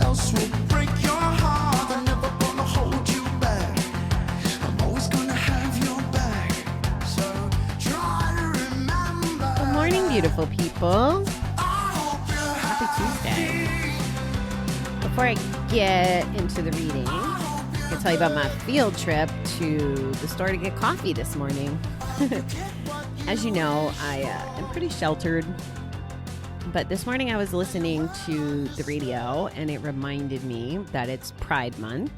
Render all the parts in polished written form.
else will break your heart. I'm never gonna hold you back. I'm always gonna have your back. So try to remember. Good morning, beautiful people. I hope you're Happy Tuesday. Before I get into the reading, I'll tell you about my field trip to the store to get coffee this morning. As you know, I am pretty sheltered, but this morning I was listening to the radio and it reminded me that it's Pride Month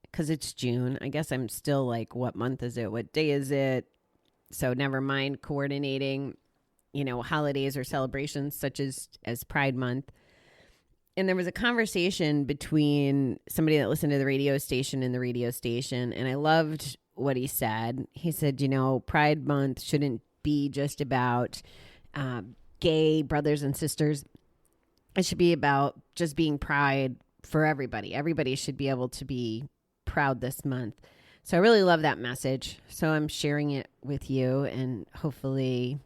because it's June. I guess I'm still like, what month is it? What day is it? So never mind coordinating, holidays or celebrations such as Pride Month. And there was a conversation between somebody that listened to the radio station and the radio station, and I loved what he said. He said, Pride Month shouldn't be just about gay brothers and sisters. It should be about just being pride for everybody. Everybody should be able to be proud this month. So I really love that message. So I'm sharing it with you, and hopefully,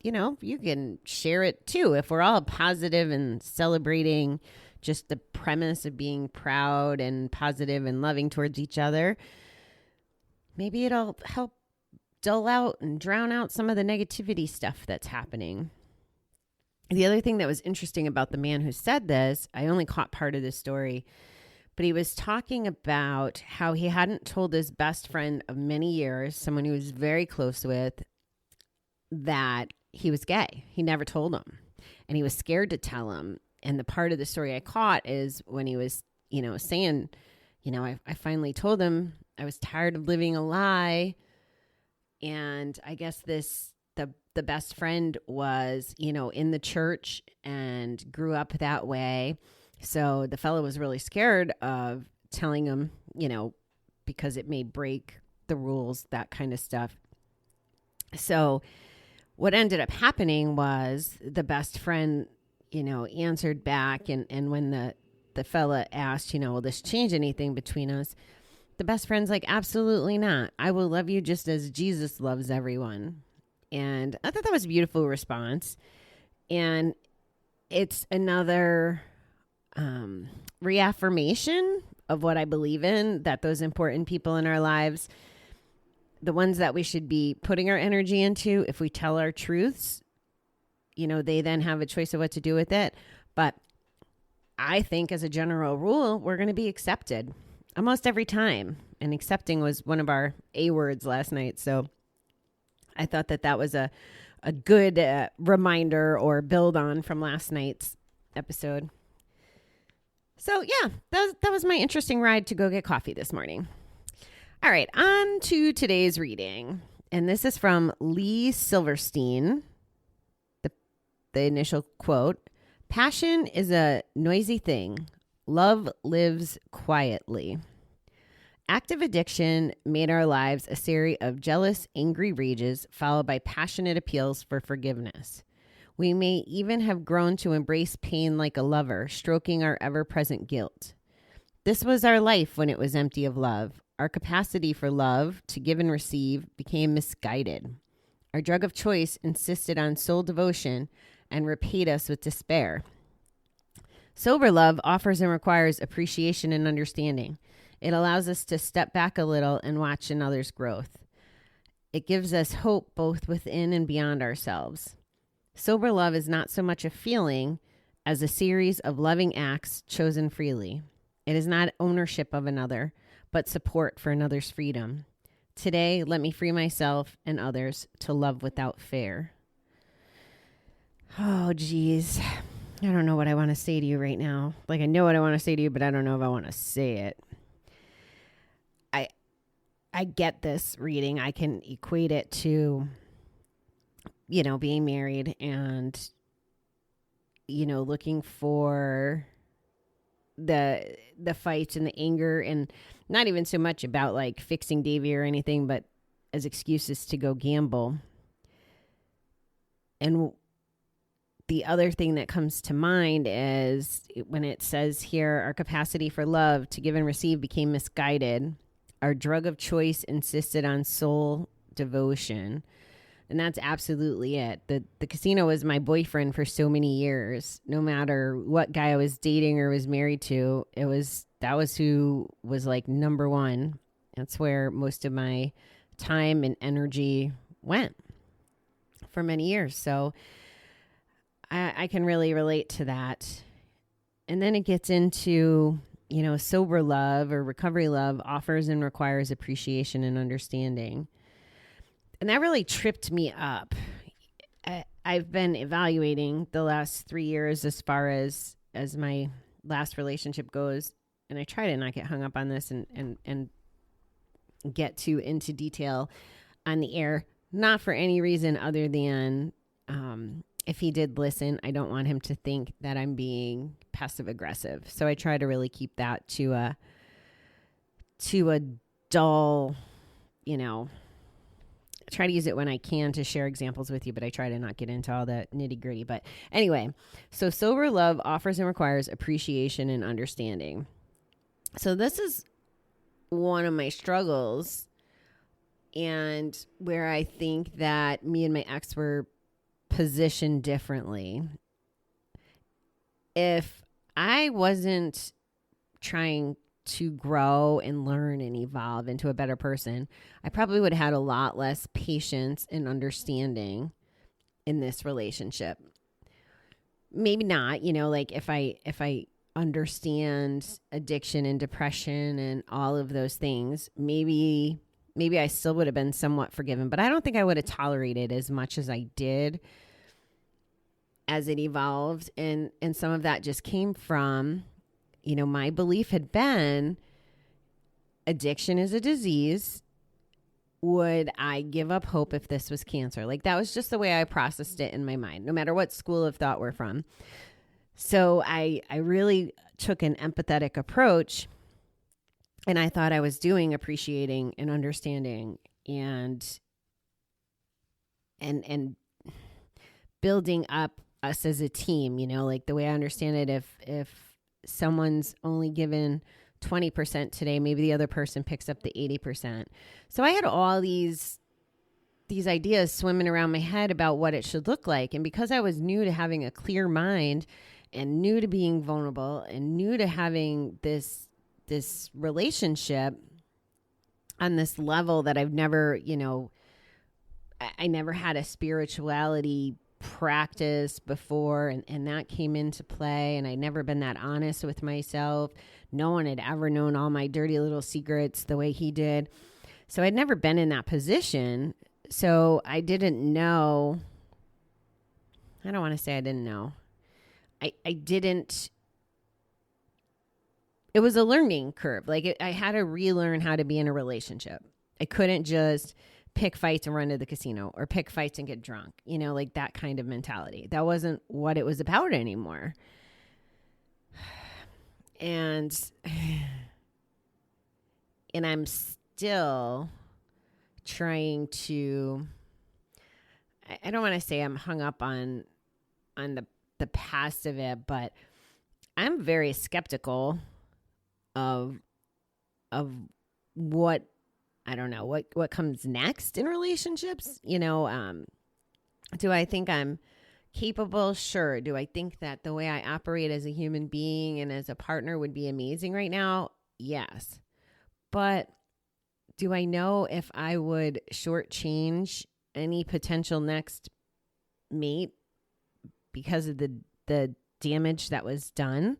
you can share it too. If we're all positive and celebrating just the premise of being proud and positive and loving towards each other, maybe it'll help dull out and drown out some of the negativity stuff that's happening. The other thing that was interesting about the man who said this, I only caught part of the story, but he was talking about how he hadn't told his best friend of many years, someone he was very close with, that he was gay. He never told him, and he was scared to tell him. And the part of the story I caught is when he was, saying, I finally told him I was tired of living a lie. And I guess the best friend was, in the church and grew up that way. So the fellow was really scared of telling him, because it may break the rules, that kind of stuff. So what ended up happening was the best friend, answered back. And when the fella asked, will this change anything between us? The best friend's like, absolutely not. I will love you just as Jesus loves everyone. And I thought that was a beautiful response. And it's another reaffirmation of what I believe in, that those important people in our lives, the ones that we should be putting our energy into, if we tell our truths, they then have a choice of what to do with it. But I think as a general rule, we're going to be accepted almost every time. And accepting was one of our A words last night. So I thought that was a good reminder or build on from last night's episode. So yeah, that was my interesting ride to go get coffee this morning. All right, on to today's reading. And this is from Lee Silverstein. The initial quote: "Passion is a noisy thing. Love lives quietly." Active addiction made our lives a series of jealous, angry rages, followed by passionate appeals for forgiveness. We may even have grown to embrace pain like a lover, stroking our ever-present guilt. This was our life when it was empty of love. Our capacity for love, to give and receive, became misguided. Our drug of choice insisted on soul devotion and repaid us with despair. Sober love offers and requires appreciation and understanding. It allows us to step back a little and watch another's growth. It gives us hope both within and beyond ourselves. Sober love is not so much a feeling as a series of loving acts chosen freely. It is not ownership of another, but support for another's freedom. Today, let me free myself and others to love without fear. Oh, geez. I don't know what I want to say to you right now. Like, I know what I want to say to you, but I don't know if I want to say it. I get this reading. I can equate it to, being married and, looking for the fights and the anger, and not even so much about like fixing Davy or anything, but as excuses to go gamble. And the other thing that comes to mind is when it says here, our capacity for love, to give and receive, became misguided. Our drug of choice insisted on soul devotion. And that's absolutely it. The casino was my boyfriend for so many years. No matter what guy I was dating or was married to, that was who was like number one. That's where most of my time and energy went for many years. So I can really relate to that. And then it gets into, sober love or recovery love offers and requires appreciation and understanding. And that really tripped me up. I've been evaluating the last 3 years as far as my last relationship goes. And I try to not get hung up on this and get too into detail on the air. Not for any reason other than if he did listen, I don't want him to think that I'm being passive aggressive. So I try to really keep that to a dull, try to use it when I can to share examples with you, but I try to not get into all the nitty gritty. But anyway, so sober love offers and requires appreciation and understanding. So this is one of my struggles, and where I think that me and my ex were positioned differently. If I wasn't trying to grow and learn and evolve into a better person, I probably would have had a lot less patience and understanding in this relationship. Maybe not, like if I understand addiction and depression and all of those things, maybe I still would have been somewhat forgiven, but I don't think I would have tolerated as much as I did as it evolved. And some of that just came from, my belief had been addiction is a disease. Would I give up hope if this was cancer? Like that was just the way I processed it in my mind, no matter what school of thought we're from. So I really took an empathetic approach, and I thought I was doing appreciating and understanding and building up us as a team, like the way I understand it, if someone's only given 20% today, maybe the other person picks up the 80%. So I had all these ideas swimming around my head about what it should look like. And because I was new to having a clear mind and new to being vulnerable and new to having this relationship on this level that I've never, I never had a spirituality practice before, and that came into play, and I'd never been that honest with myself. No one had ever known all my dirty little secrets the way he did. So I'd never been in that position. So I didn't know. I don't want to say I didn't know. I didn't. It was a learning curve. I had to relearn how to be in a relationship. I couldn't just pick fights and run to the casino or pick fights and get drunk, like that kind of mentality. That wasn't what it was about anymore. And I'm still trying to, I don't want to say I'm hung up on the past of it, but I'm very skeptical of what, I don't know, what comes next in relationships. Do I think I'm capable? Sure. Do I think that the way I operate as a human being and as a partner would be amazing right now? Yes. But do I know if I would shortchange any potential next mate because of the damage that was done?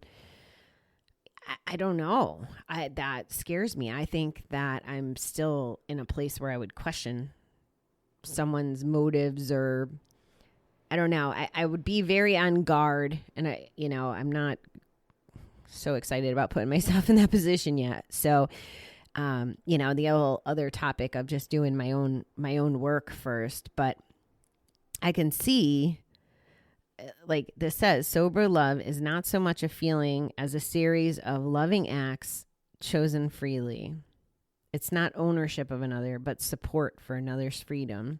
I don't know. That scares me. I think that I'm still in a place where I would question someone's motives, or I don't know. I would be very on guard, and I'm not so excited about putting myself in that position yet. So, the whole other topic of just doing my own work first, but I can see, like this says, sober love is not so much a feeling as a series of loving acts chosen freely. It's not ownership of another, but support for another's freedom.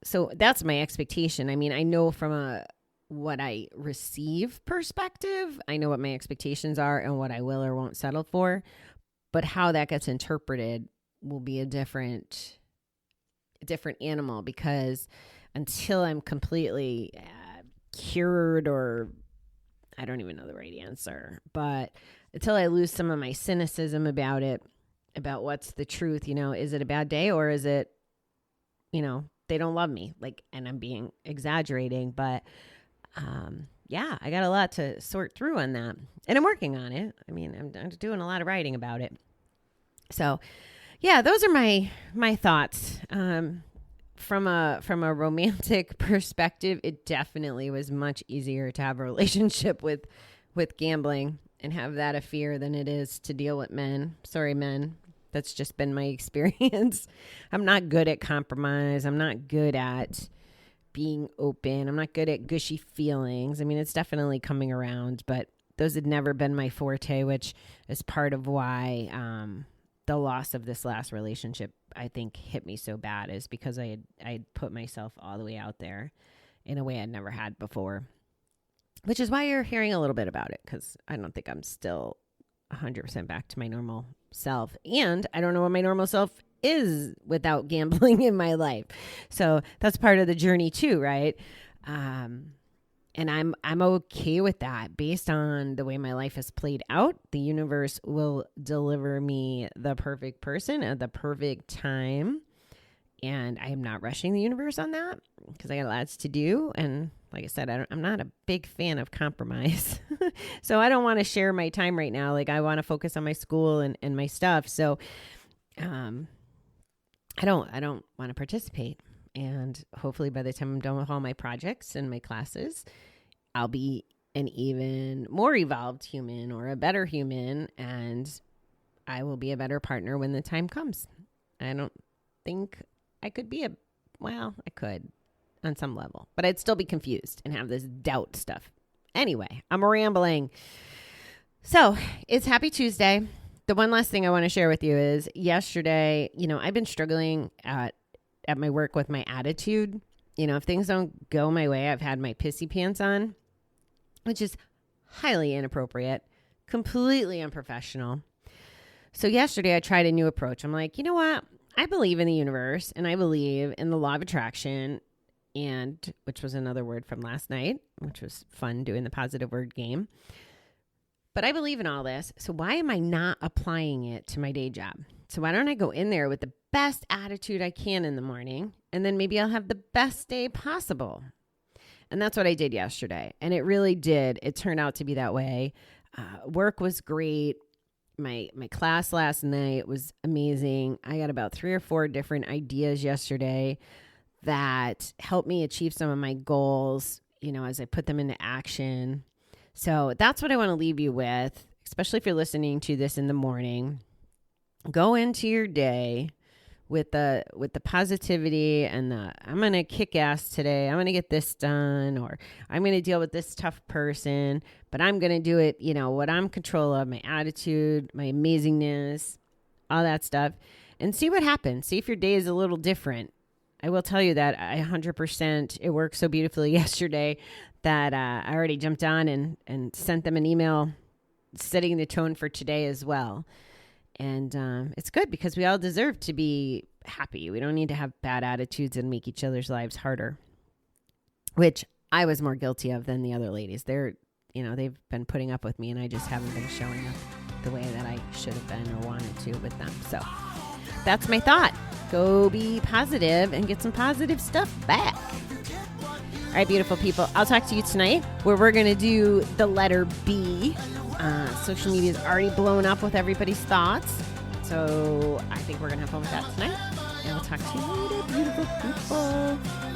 So that's my expectation. I mean, I know from what I receive perspective, I know what my expectations are and what I will or won't settle for, but how that gets interpreted will be a different different animal, because until I'm completely cured, or I don't even know the right answer, but until I lose some of my cynicism about it, about what's the truth, is it a bad day, or is it, they don't love me, and I'm being exaggerating, but yeah, I got a lot to sort through on that, and I'm working on it. I mean, I'm doing a lot of writing about it. So yeah, those are my thoughts. From a romantic perspective, it definitely was much easier to have a relationship with gambling and have that a fear than it is to deal with men. Sorry, men. That's just been my experience. I'm not good at compromise. I'm not good at being open. I'm not good at gushy feelings. I mean, it's definitely coming around, but those had never been my forte, which is part of why the loss of this last relationship, I think, hit me so bad, is because I had put myself all the way out there in a way I'd never had before, which is why you're hearing a little bit about it, because I don't think I'm still 100% back to my normal self. And I don't know what my normal self is without gambling in my life. So that's part of the journey too, right? And I'm okay with that. Based on the way my life has played out, the universe will deliver me the perfect person at the perfect time. And I am not rushing the universe on that, because I got lots to do. And like I said, I'm not a big fan of compromise. So I don't want to share my time right now. I want to focus on my school and my stuff. So I don't want to participate. And hopefully by the time I'm done with all my projects and my classes, I'll be an even more evolved human, or a better human, and I will be a better partner when the time comes. I don't think I could be I could on some level, but I'd still be confused and have this doubt stuff. Anyway, I'm rambling. So it's Happy Tuesday. The one last thing I want to share with you is yesterday, I've been struggling at my work with my attitude. If things don't go my way, I've had my pissy pants on, which is highly inappropriate, completely unprofessional. So yesterday I tried a new approach. I'm like, you know what? I believe in the universe, and I believe in the law of attraction, and which was another word from last night, which was fun doing the positive word game. But I believe in all this. So why am I not applying it to my day job? So why don't I go in there with the best attitude I can in the morning, and then maybe I'll have the best day possible. And that's what I did yesterday. And it really did. It turned out to be that way. Work was great. My class last night was amazing. I got about 3 or 4 different ideas yesterday that helped me achieve some of my goals, as I put them into action. So that's what I want to leave you with, especially if you're listening to this in the morning. Go into your day with the positivity and I'm going to kick ass today. I'm going to get this done, or I'm going to deal with this tough person, but I'm going to do it, what I'm in control of, my attitude, my amazingness, all that stuff, and see what happens. See if your day is a little different. I will tell you that 100%, it worked so beautifully yesterday that I already jumped on and sent them an email setting the tone for today as well. And it's good, because we all deserve to be happy. We don't need to have bad attitudes and make each other's lives harder, which I was more guilty of than the other ladies. They've been putting up with me, and I just haven't been showing up the way that I should have been or wanted to with them. So that's my thought. Go be positive and get some positive stuff back. All right, beautiful people. I'll talk to you tonight, where we're going to do the letter B. Social media is already blown up with everybody's thoughts. So I think we're going to have fun with that tonight. And I'll talk to you later, beautiful people.